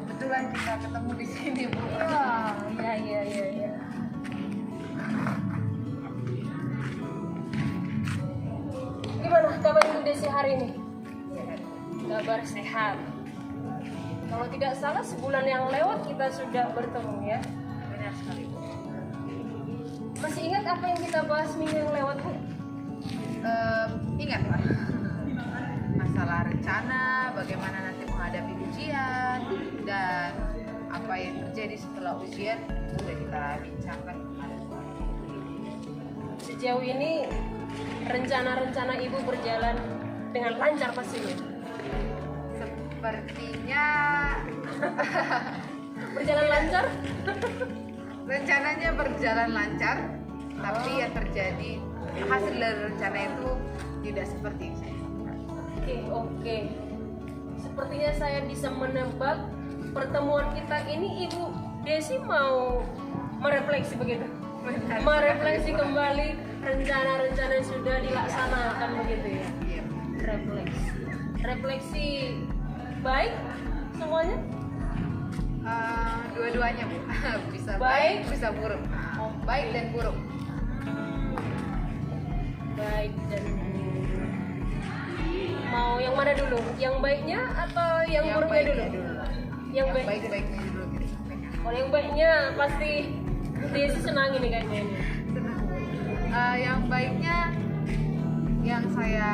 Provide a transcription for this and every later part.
Kebetulan kita ketemu di sini, Bu. Iya. Gimana kabar Ibu Desi hari ini? Kabar sehat. Kalau tidak salah sebulan yang lewat kita sudah bertemu ya. Benar sekali, Bu. Masih ingat apa yang kita bahas minggu yang lewat, Bu? Ingat, Pak. Masalah rencana, bagaimana nanti menghadapi ujian, dan apa yang terjadi setelah ujian sudah kita bincangkan kemarin. Sejauh ini rencana-rencana Ibu berjalan dengan lancar pastinya. Sepertinya Berjalan lancar? rencananya berjalan lancar, tapi yang terjadi hasil dari rencana itu tidak seperti yang saya sangka. Oke. Sepertinya saya bisa menebak pertemuan kita ini Ibu Desi mau merefleksi begitu. Merefleksi kembali rencana-rencana yang sudah dilaksanakan begitu ya. Iya. Refleksi baik semuanya? Dua-duanya, Bu. Bisa Baik. baik, bisa buruk. Baik dan buruk. Baik dan buruk. Mau yang mana dulu? Yang baiknya atau yang buruknya dulu? Yang baik. Baik-baiknya dulu kita sampaikan. Kalau yang baiknya pasti Desi senang ini kayaknya ini. Yang baiknya yang saya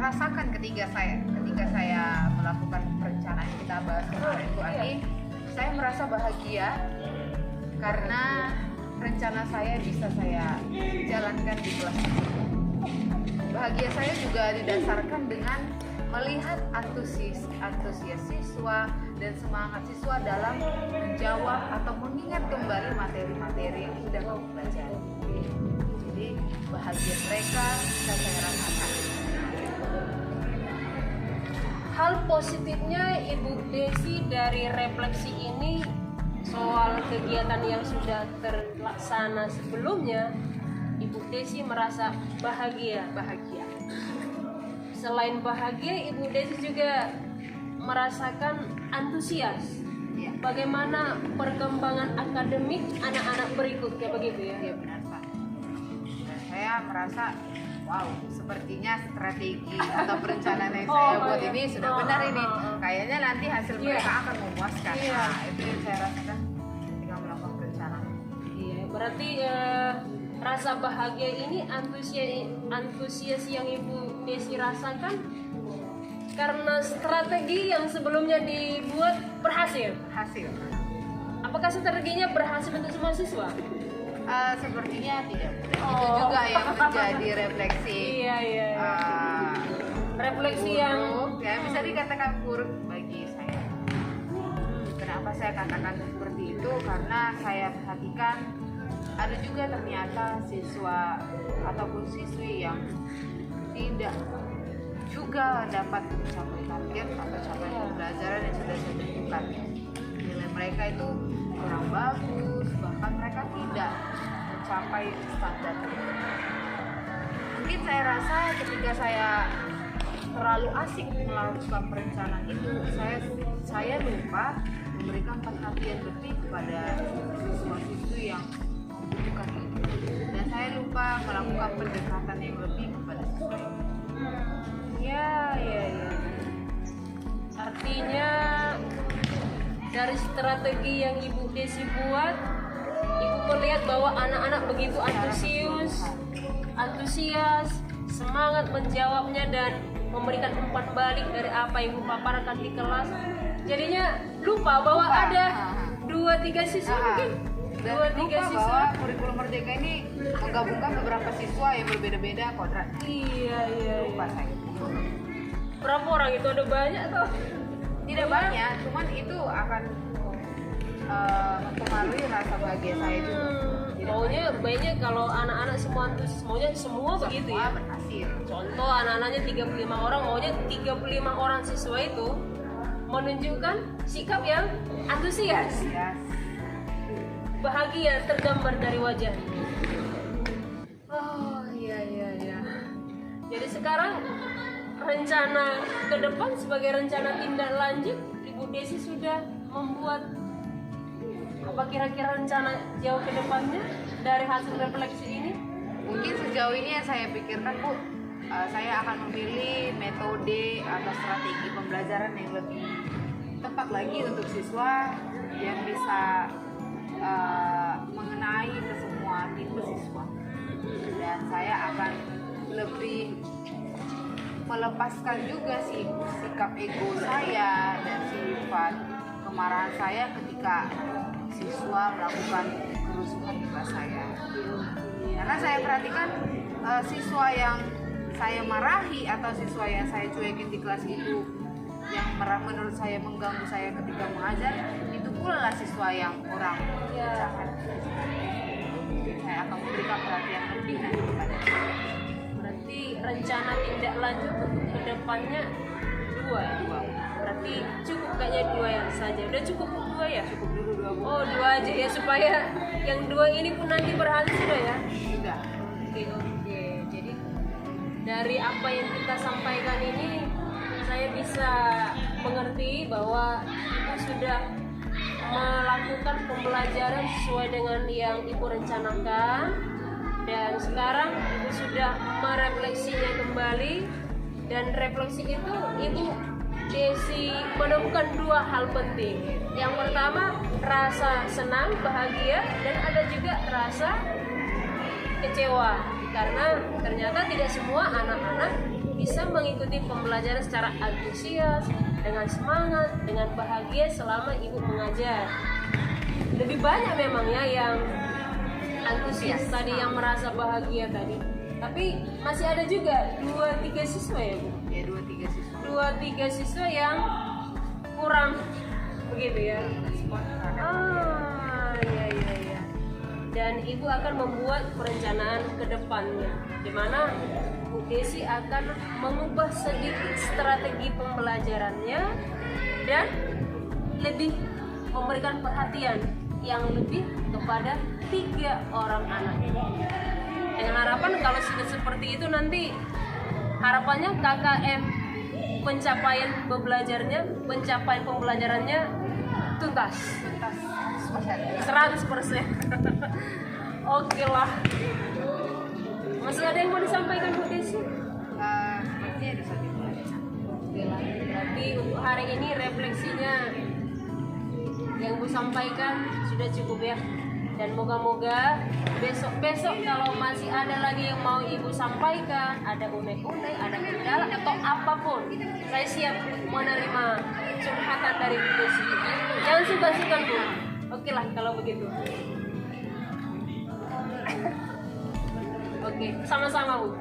rasakan ketika saya melakukan perencanaan yang kita bahas kemarin, Bu Ani, saya merasa bahagia karena rencana saya bisa saya jalankan di kelas ini. Bahagia saya juga didasarkan dengan melihat antusias siswa dan semangat siswa dalam menjawab atau mengingat kembali materi-materi yang sudah kami pelajari. Jadi bahagia mereka bisa saya rasakan. Hal positifnya Ibu Desi dari refleksi ini soal kegiatan yang sudah terlaksana sebelumnya, Ibu Desi merasa bahagia. Selain bahagia, Ibu Desi juga merasakan antusias. Ya. Bagaimana perkembangan akademik anak-anak berikutnya begitu ya? Iya, benar, Pak. Dan saya merasa wow, sepertinya strategi atau perencanaan yang saya buat ini sudah benar ini. Kayaknya nanti hasil mereka akan memuaskan. Iya. Nah, itu yang saya rasakan ketika melakukan perencanaan. Iya, berarti rasa bahagia ini antusias yang Ibu Desi rasakan karena strategi yang sebelumnya dibuat berhasil. Apakah strateginya berhasil untuk semua siswa? Sepertinya tidak. Itu juga yang menjadi refleksi. Iya. Refleksi yang ya bisa dikatakan buruk bagi saya. Kenapa saya katakan seperti itu? Karena saya perhatikan ada juga ternyata siswa ataupun siswi yang tidak juga dapat mencapai target atau capaian pembelajaran yang sudah saya tentukan. Nilai mereka itu kurang bagus, bahkan mereka tidak mencapai standar. Mungkin saya rasa ketika saya terlalu asik melakukan perencanaan itu, saya lupa memberikan perhatian lebih kepada siswa-siswi yang membutuhkan itu, dan saya lupa melakukan pendekatan yang lebih kepada siswa itu. ya. Artinya dari strategi yang Ibu Desi buat, Ibu melihat bahwa anak-anak begitu antusias, semangat menjawabnya dan memberikan umpan balik dari apa yang Ibu paparkan di kelas. Jadinya lupa bahwa ada 2-3 siswa mungkin. Dan lupa bahwa kurikulum Merdeka ini menggabungkan beberapa siswa yang berbeda-beda kodrat. Iya. Lupa saya. Berapa orang itu, ada banyak atau? Tidak banyak, cuman itu akan mempengaruhi rasa bahagia saya juga. Maunya baiknya kalau anak-anak semua antusias, maunya semua begitu ya. Berhasil. Contoh anak-anaknya 35 orang, maunya 35 orang siswa itu menunjukkan sikap yang antusias, Ya, bahagia tergambar dari wajah. Oh iya iya iya. Jadi sekarang rencana ke depan sebagai rencana tindak lanjut, Ibu Desi sudah membuat apa kira-kira rencana jauh ke depannya dari hasil refleksi ini? mungkin sejauh ini yang saya pikirkan Bu, saya akan memilih metode atau strategi pembelajaran yang lebih tepat lagi untuk siswa yang bisa mengenai ke semua tipe siswa, dan saya akan lebih melepaskan juga sih sikap ego saya dan sifat kemarahan saya ketika siswa melakukan kerusuhan di kelas saya. Karena saya perhatikan siswa yang saya marahi atau siswa yang saya cuekin di kelas itu, yang menurut saya mengganggu saya ketika mengajar, itu pula lah siswa yang orang pecahkan. Saya akan memberikan perhatian lebih nanti kepada mereka. Berarti rencana tindak lanjut untuk kedepannya dua ya? Berarti cukup kayaknya dua yang saja. Udah cukup dua ya? Cukup dulu 2 Oh dua aja ya, supaya yang dua ini pun nanti berhasil sudah ya? sudah. Oke. Jadi dari apa yang kita sampaikan ini saya bisa mengerti bahwa Ibu sudah melakukan pembelajaran sesuai dengan yang Ibu rencanakan, dan sekarang Ibu sudah merefleksinya kembali, dan refleksi itu Ibu Desi menemukan dua hal penting. Yang pertama rasa senang, bahagia, dan ada juga rasa kecewa karena ternyata tidak semua anak-anak bisa mengikuti pembelajaran secara antusias, dengan semangat, dengan bahagia selama Ibu mengajar. Lebih banyak memang ya yang antusias tadi, yang merasa bahagia tadi. Tapi masih ada juga 2-3 siswa ya Bu? Ya 2-3 siswa. 2-3 siswa yang kurang begitu ya. Iya iya iya. Dan Ibu akan membuat perencanaan ke depannya, di mana Bu Desi akan mengubah sedikit strategi pembelajarannya dan lebih memberikan perhatian yang lebih kepada 3 orang anak. Dengan harapan kalau sudah seperti itu nanti harapannya KKM pencapaian pembelajarannya tuntas 100%. Oke lah. Masih ada yang mau disampaikan Bu Desi? Sepertinya ada satu. Oke lah. Berarti untuk hari ini refleksinya yang Bu sampaikan sudah cukup ya. Dan moga-moga besok-besok kalau masih ada lagi yang mau Ibu sampaikan, ada unek-unek, ada kendala atau apapun, saya siap menerima curhatan dari Bu Desi. Jangan sungkan-sungkan Bu. Oke lah kalau begitu. Oke, sama-sama Bu.